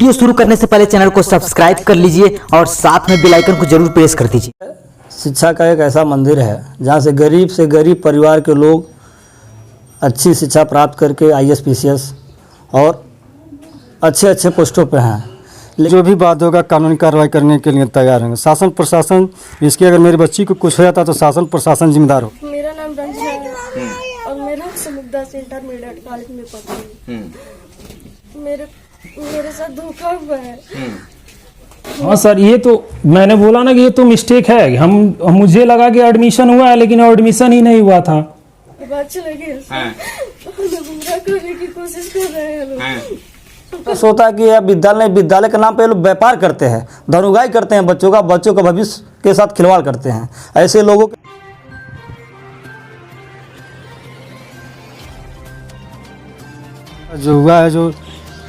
Video शुरू करने से पहले चैनल को सब्सक्राइब कर लीजिए और साथ में बेल आइकन को जरूर प्रेस कर दीजिए। शिक्षा का एक ऐसा मंदिर है जहाँ से गरीब परिवार के लोग अच्छी शिक्षा प्राप्त करके IAS PCS और अच्छे पोस्टों पे हैं। जो भी बात होगा कानूनी कार्रवाई करने के लिए तैयार हैं। शासन प्रशासन इसके अगर मेरी बच्ची को कुछ हो जाता तो शासन प्रशासन जिम्मेदार हो। मेरा नाम रंजना है और मेरा समुदाय इंटरमीडिएट कॉलेज में पढ़ती हूँ। मेरे साथ धोखा हुआ है। हाँ सर, ये तो मैंने बोला ना कि ये तो मिस्टेक है। मुझे लगा कि एडमिशन हुआ है लेकिन एडमिशन ही नहीं हुआ था। बात चले गई गुमराह करने की कोशिश कर रहे हैं लोग। ऐसा होता है कि यह विद्यालय के नाम पे लोग व्यापार करते हैं, धनुगाई करते हैं, बच्चों का भविष्य के साथ खिलवाड़ करते हैं। ऐसे लोगों जो हुआ है, जो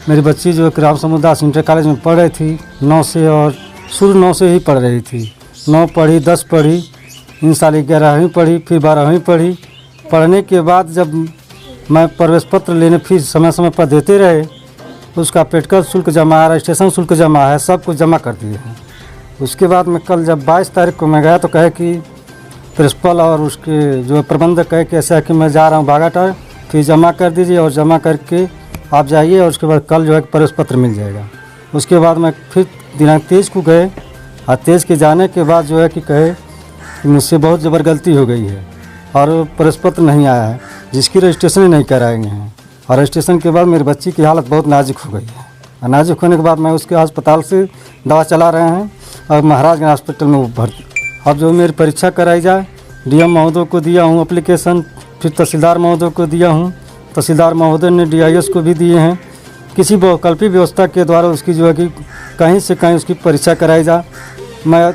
मेरी बच्ची जो राम समुदाय इंटर कॉलेज में पढ़ रही थी 9 से, और शुरू 9 से ही पढ़ रही थी। 9 पढ़ी, 10 पढ़ी, इन साल 11वीं पढ़ी, फिर 12वीं पढ़ी। पढ़ने के बाद जब मैं प्रवेश पत्र लेने फीस समय पर देते रहे, उसका पेटकर शुल्क जमा है, रजिस्ट्रेशन शुल्क जमा है, सब कुछ जमा कर दिए हैं। उसके बाद मैं कल जब 22 तारीख को मैं गया तो कहे कि प्रिंसिपल और उसके जो प्रबंधक कहे कि ऐसा है कि मैं जा रहा हूँ बागाटार, फीस जमा कर दीजिए और जमा करके आप जाइए और उसके बाद कल जो है प्रवेश पत्र मिल जाएगा। उसके बाद मैं फिर दिनांक 23 को गए और 23 के जाने के बाद जो है कि कहे कि मुझसे बहुत ज़बर गलती हो गई है और प्रवेश पत्र नहीं आया है, जिसकी रजिस्ट्रेशन ही नहीं कराएंगे हैं। और रजिस्ट्रेशन के बाद मेरी बच्ची की हालत बहुत नाजुक हो गई है और नाजुक होने के बाद मैं उसके अस्पताल से दवा चला रहे हैं और महाराजगंज हॉस्पिटल में वो भर्ती। अब जो मेरी परीक्षा कराई जाए, DM महोदय को दिया हूँ एप्लीकेशन, फिर तहसीलदार महोदय को दिया हूँ, तहसीलदार महोदय ने DIS को भी दिए हैं। किसी वैकल्पिक व्यवस्था के द्वारा उसकी जो है कि कहीं से कहीं उसकी परीक्षा कराई जाए। मैं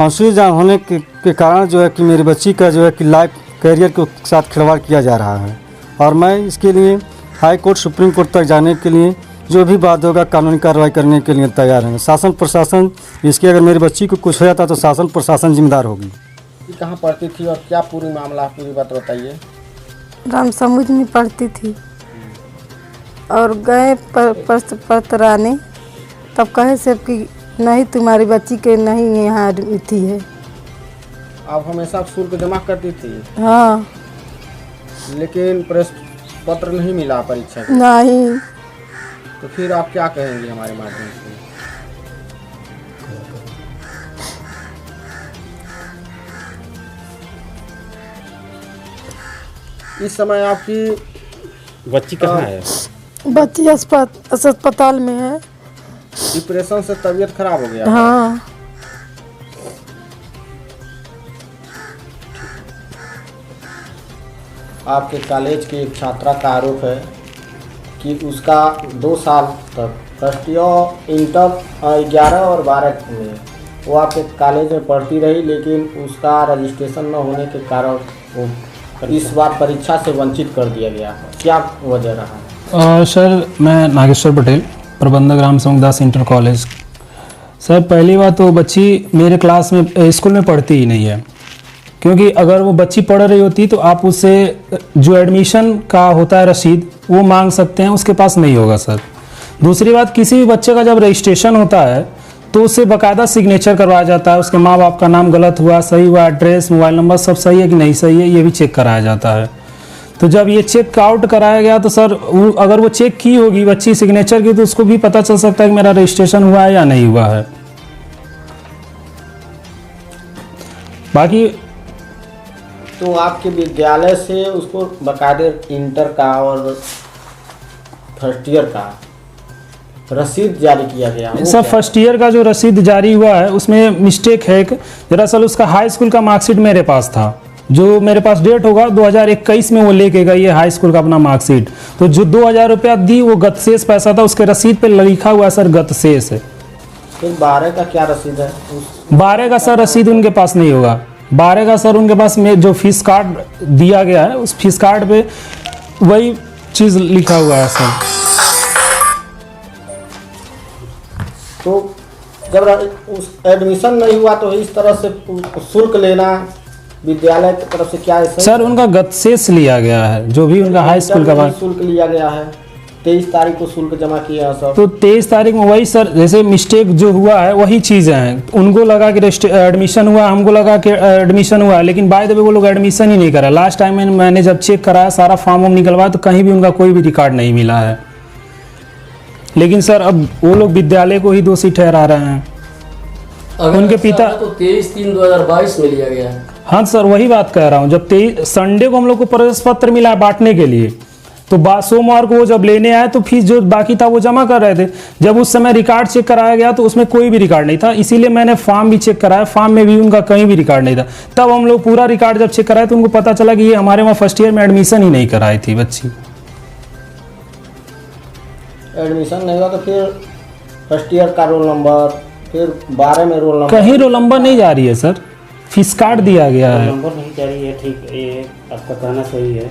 असुविधा होने के कारण जो है कि मेरी बच्ची का जो है कि लाइफ कैरियर के साथ खिलवाड़ किया जा रहा है और मैं इसके लिए हाई कोर्ट सुप्रीम कोर्ट तक जाने के लिए जो भी बात होगा कानूनी कार्रवाई करने के लिए तैयार हैं। शासन प्रशासन इसके अगर मेरी बच्ची को कुछ हो जाता तो शासन प्रशासन जिम्मेदार होगी। कहाँ पढ़ती थी और क्या पूरी मामला, पूरी बात बताइए। राम समुदाय में पढ़ती थी और गए पत्राने, तब कहे से कि नहीं तुम्हारी बच्ची के नहीं यहाँ एडमिट है। आप हमेशा शुल्क जमा करती थी? हाँ। लेकिन प्रवेश पत्र नहीं मिला परीक्षा का? नहीं। तो फिर आप क्या कहेंगे हमारे माध्यम से? इस समय आपकी बच्ची कहाँ है? बच्ची अस्पताल में है। डिप्रेशन से तबीयत खराब हो गया? हाँ। आपके कॉलेज की एक छात्रा का आरोप है कि उसका 2 साल तक फर्स्ट ईयर इंटर 11 और 12 में वो आपके कॉलेज में पढ़ती रही, लेकिन उसका रजिस्ट्रेशन न होने के कारण वो इस बार परीक्षा से वंचित कर दिया गया। क्या वजह रहा? सर, मैं नागेश्वर पटेल, प्रबंधक राम समुदाय इंटर कॉलेज। सर, पहली बात तो बच्ची मेरे क्लास में स्कूल में पढ़ती ही नहीं है, क्योंकि अगर वो बच्ची पढ़ रही होती तो आप उससे जो एडमिशन का होता है रसीद वो मांग सकते हैं, उसके पास नहीं होगा सर। दूसरी बात, किसी भी बच्चे का जब रजिस्ट्रेशन होता है तो उससे बाकायदा सिग्नेचर करवाया जाता है। उसके माँ बाप का नाम गलत हुआ, सही हुआ, एड्रेस, मोबाइल नंबर सब सही है कि नहीं सही है, ये भी चेक कराया जाता है। तो जब ये चेक आउट कराया गया तो सर अगर वो चेक की होगी बच्ची सिग्नेचर की तो उसको भी पता चल सकता है कि मेरा रजिस्ट्रेशन हुआ है या नहीं हुआ है। बाकी तो आपके विद्यालय से उसको बाकायदे इंटर का और फर्स्ट ईयर का रसीद जारी किया गया? सर, फर्स्ट ईयर का जो रसीद जारी हुआ है उसमें मिस्टेक है। दरअसल उसका हाई स्कूल का मार्कशीट मेरे पास था, जो मेरे पास डेट होगा 2021 में वो लेके गई है हाई स्कूल का अपना मार्कशीट। तो जो 2000 रुपया दी वो गतशेष पैसा था, उसके रसीद पे लिखा हुआ है सर गतशेष है। फिर 12 का क्या रसीद है? 12 का सर रसीद उनके पास नहीं होगा। 12 का सर उनके पास में जो फीस कार्ड दिया गया है उस फीस कार्ड पे वही चीज़ लिखा हुआ है सर। तो जब उस एडमिशन नहीं हुआ तो इस तरह से शुल्क लेना विद्यालय की तरफ से क्या है? सर, उनका गतशेष लिया गया है, जो भी उनका हाई स्कूल का शुल्क लिया गया है। 23 तारीख को शुल्क जमा किया है सब। तो 23 तारीख में वही सर, जैसे मिस्टेक जो हुआ है वही चीज़ें हैं। उनको लगा कि एडमिशन हुआ, हमको लगा कि एडमिशन हुआ, लेकिन बाय द वे वो लोग एडमिशन ही नहीं करा। लास्ट टाइम मैंने जब चेक कराया, सारा फॉर्म वार्म निकलवाया, तो कहीं भी उनका कोई भी रिकॉर्ड नहीं मिला है। लेकिन सर अब वो लोग विद्यालय को ही दोषी ठहरा रहे हैं। उनके पिता तो 23/3/2022 में लिया गया है। हाँ सर, वही बात कह रहा हूँ। जब 23 संडे को हम लोग को प्रवेश पत्र मिला है बांटने के लिए, तो सोमवार को वो जब लेने आए तो फीस जो बाकी था वो जमा कर रहे थे। जब उस समय रिकॉर्ड चेक कराया गया तो उसमें कोई भी रिकॉर्ड नहीं था, इसीलिए मैंने फॉर्म भी चेक कराया, फॉर्म में भी उनका कहीं भी रिकॉर्ड नहीं था। तब हम लोग पूरा रिकॉर्ड जब चेक कराए तो उनको पता चला कि ये हमारे वहाँ फर्स्ट ईयर में एडमिशन ही नहीं कराई थी बच्ची। एडमिशन नहीं हुआ तो फिर फर्स्ट ईयर का रोल नंबर, फिर 12 में रोल नंबर, कहीं रोल नंबर नहीं जा रही है सर, फीस कार्ड दिया गया है। नंबर नहीं जा रही है। ठीक, ये आपका कहना सही है।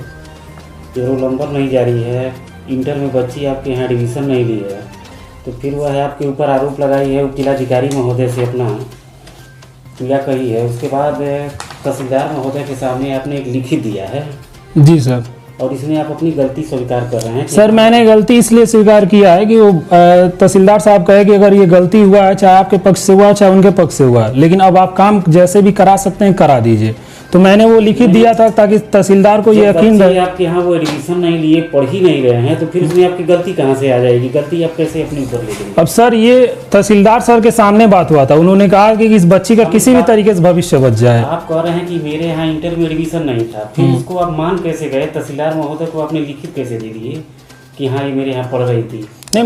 जो रोल नंबर नहीं जा रही है, इंटर में बच्ची आपके यहाँ एडमिशन नहीं ली है, तो फिर वह है आपके ऊपर आरोप लगाई है जिलाधिकारी महोदय से अपना पीड़ा कही है। उसके बाद तहसीलदार महोदय के सामने आपने एक लिखित दिया है। जी सर। और इसमें आप अपनी गलती स्वीकार कर रहे हैं। सर मैंने गलती इसलिए स्वीकार किया है कि वो तहसीलदार साहब कहे कि अगर ये गलती हुआ है, चाहे आपके पक्ष से हुआ है चाहे उनके पक्ष से हुआ है, लेकिन अब आप काम जैसे भी करा सकते हैं करा दीजिए। तो मैंने वो लिखित दिया था ताकि तहसीलदार को ये यकीन रहे। आपके यहाँ वो एडमिशन नहीं लिए, पढ़ ही नहीं रहे हैं, तो फिर इसमें आपकी गलती कहाँ से आ जाएगी? गलती आप कैसे अपने ऊपर ले लेंगे? अब सर ये तहसीलदार सर के सामने बात हुआ था, उन्होंने कहा कि इस बच्ची का किसी भी तरीके से भविष्य बच जाए। आप कह रहे हैं कि मेरे यहाँ इंटर में एडमिशन नहीं था, फिर उसको आप मान कैसे गए? तहसीलदार महोदय को आपने लिखित कैसे दे दिए कि हाँ ये मेरे यहाँ पढ़ रही थी? नहीं,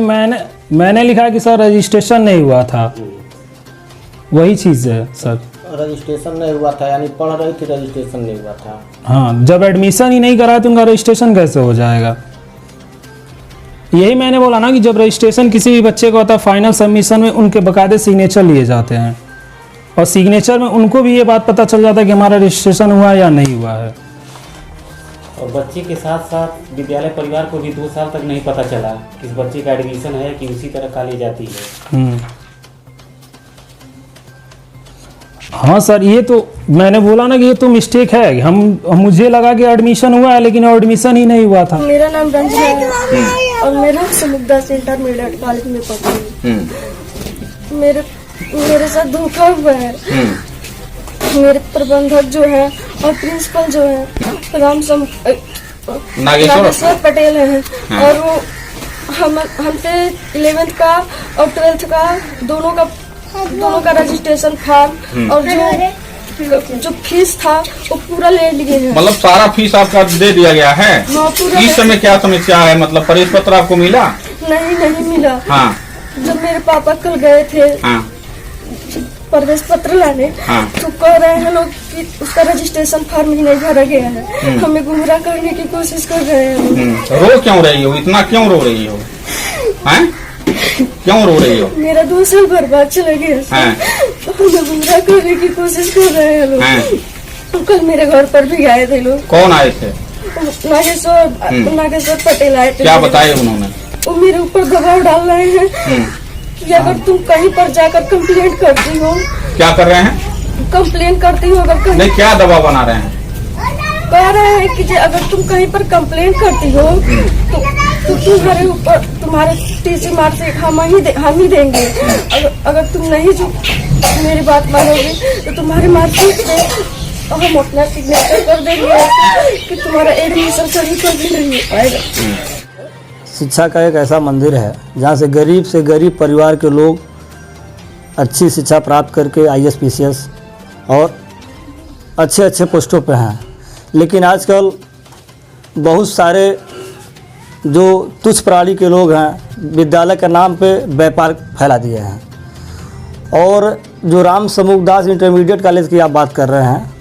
मैंने लिखा कि सर रजिस्ट्रेशन नहीं हुआ था, वही चीज़ है सर। रजिस्ट्रेशन नहीं हुआ था यानी पढ़ रही थी, रजिस्ट्रेशन नहीं हुआ था। हाँ, जब एडमिशन ही नहीं करा तो उनका रजिस्ट्रेशन कैसे हो जाएगा? यही मैंने बोला ना कि जब रजिस्ट्रेशन किसी भी बच्चे का होता है, फाइनल सबमिशन में उनके बकायदे सिग्नेचर लिए जाते हैं, और सिग्नेचर में उनको भी ये बात पता चल जाता है कि हमारा रजिस्ट्रेशन हुआ या नहीं हुआ है। और बच्चे के साथ साथ विद्यालय परिवार को भी 2 साल तक नहीं पता चला कि इस बच्चे का एडमिशन है कि उसी तरह कॉलेज जाती है। हाँ सर, ये तो मैंने बोला ना कि ये तो मिस्टेक है। मुझे लगा कि एडमिशन हुआ है, लेकिन एडमिशन ही नहीं हुआ था। मेरा नाम रंजना है और मेरा समुदास इंटरमीडिएट कॉलेज में पढ़ती हूँ। मेरे साथ धोखा हुआ है। मेरे प्रबंधक जो है और प्रिंसिपल जो है नागेश्वर पटेल हैं, और वो हमसे 11th का और 12th का दोनों का रजिस्ट्रेशन फॉर्म और जो फीस था वो पूरा ले लिए हैं। मतलब सारा फीस आपका दे दिया गया है? हाँ, पूरा। इस समय क्या समस्या है? मतलब प्रवेश पत्र आपको मिला? नहीं मिला। हाँ। जब मेरे पापा कल गए थे प्रवेश पत्र लाने, तो कह रहे हैं लोग कि उसका रजिस्ट्रेशन फॉर्म ही नहीं भरा गया है। हमें गुमराह करने की कोशिश कर रहे हैं। रो क्यों रही हो? इतना क्यों रो रही हो? हैं? क्यों रो रही हो? मेरा 2 साल बर्बाद चला गया। हमें गुमराह करने की कोशिश कर रहे हैं लोग। कल मेरे घर पर भी आए थे लोग। कौन आए थे? नागेश्वर पटेल आए थे। क्या बताए उन्होंने? वो मेरे ऊपर दबाव डाल रहे हैं कि अगर तुम कहीं पर जाकर कंप्लेंट करती हो। क्या कर रहे हैं? कंप्लेंट करती हो अगर कहीं। नहीं, क्या दबाव बना रहे हैं? कह रहे हैं कि अगर तुम कहीं पर कंप्लेंट करती हो तो तुम्हारे ऊपर तुम्हारे टीसी मार्कशीट हम ही देंगे। अगर तुम नहीं जो मेरी बात मानोगे तो तुम्हारे मार्कशीट में हम अपना सिग्नेचर कर देंगे कि तुम्हारा एडमिशन कहीं पर भी नहीं हो पाएगा। शिक्षा का एक ऐसा मंदिर है जहाँ से गरीब परिवार के लोग अच्छी शिक्षा प्राप्त करके IAS PCS और अच्छे पोस्टों पे हैं। लेकिन आजकल बहुत सारे जो तुच्छ प्राणी के लोग हैं विद्यालय के नाम पे व्यापार फैला दिए हैं। और जो राम समूहदास इंटरमीडिएट कॉलेज की आप बात कर रहे हैं,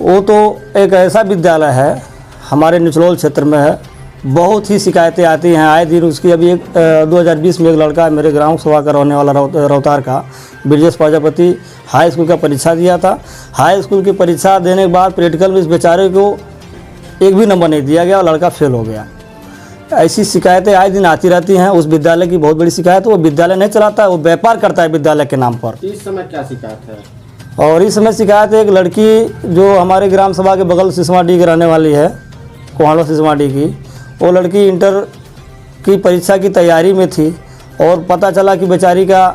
वो तो एक ऐसा विद्यालय है हमारे निचलोल क्षेत्र में है। बहुत ही शिकायतें आती हैं आए दिन उसकी। अभी 2020 में एक लड़का मेरे ग्राम सभा का रहने वाला रोहतार का ब्रजेश प्रजापति हाई स्कूल का परीक्षा दिया था। हाई स्कूल की परीक्षा देने के बाद प्रैक्टिकल में इस बेचारे को एक भी नंबर नहीं दिया गया और लड़का फेल हो गया। ऐसी शिकायतें आए दिन आती रहती हैं। उस विद्यालय की बहुत बड़ी शिकायत है, वो विद्यालय नहीं चलाता है, वो व्यापार करता है विद्यालय के नाम पर। इस समय क्या शिकायत है? और इस समय शिकायत है एक लड़की जो हमारे ग्राम सभा के बगल सिसवाडी की रहने वाली है, कोहाड़ो सिसवाडी की, वो लड़की इंटर की परीक्षा की तैयारी में थी और पता चला कि बेचारी का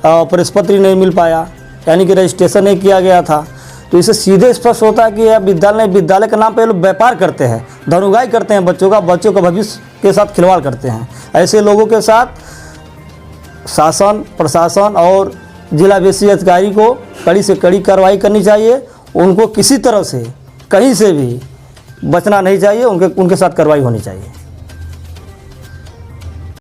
प्रवेश पत्र नहीं मिल पाया, यानी कि रजिस्ट्रेशन नहीं किया गया था। तो इससे सीधे स्पष्ट होता है कि यह विद्यालय के नाम पर लोग व्यापार करते हैं, धनुगाई करते हैं बच्चों का भविष्य के साथ खिलवाड़ करते हैं। ऐसे लोगों के साथ शासन, प्रशासन और जिला विशेष अधिकारी को कड़ी से कड़ी कार्रवाई करनी चाहिए। उनको किसी तरह से कहीं से भी बचना नहीं चाहिए, उनके साथ कार्रवाई होनी चाहिए।